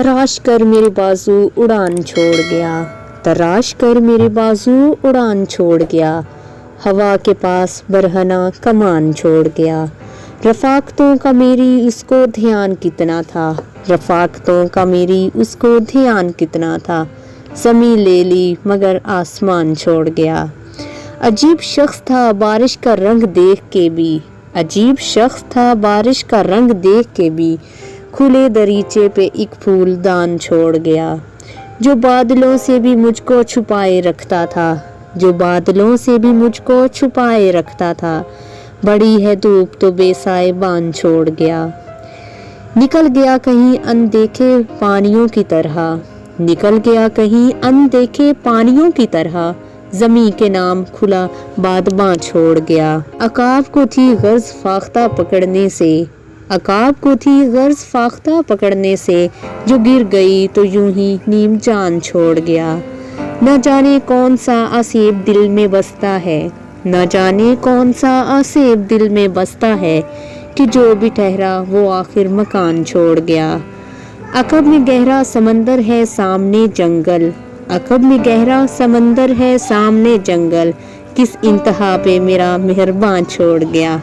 तराश कर मेरे बाजू उड़ान छोड़ गया, तराश कर मेरे बाजू उड़ान छोड़ गया, हवा के पास बरहना कमान छोड़ गया। रफ़ाक़तों का मेरी उसको ध्यान कितना था, रफ़ाक़तों का मेरी उसको ध्यान कितना था, ज़मीं ले ली मगर आसमान छोड़ गया। अजीब शख्स था बारिश का रंग देख के भी, अजीब शख्स था बारिश का रंग देख के भी, खुले दरीचे पे एक फूलदान छोड़ गया। जो बादलों से भी मुझको छुपाए रखता था, जो बादलों से भी मुझको छुपाए रखता था, बड़ी है धूप तो बेसाइबान छोड़ गया। निकल गया कहीं अनदेखे पानियों की तरह, निकल गया कहीं अनदेखे पानियों की तरह, ज़मीं के नाम खुला बादबां छोड़ गया। अकाब को थी गर्ज फाख्ता पकड़ने से, अकाब को थी गर्ज फाख्ता पकड़ने से, जो गिर गई तो यूं ही नीम जान छोड़ गया। न जाने कौन सा आसेब दिल में बसता है, न जाने कौन सा आसेब दिल में बसता है, कि जो भी ठहरा वो आखिर मकान छोड़ गया। अकब में गहरा समंदर है सामने जंगल, अकब में गहरा समंदर है सामने जंगल, किस इंतहा पे मेरा मेहरबान छोड़ गया।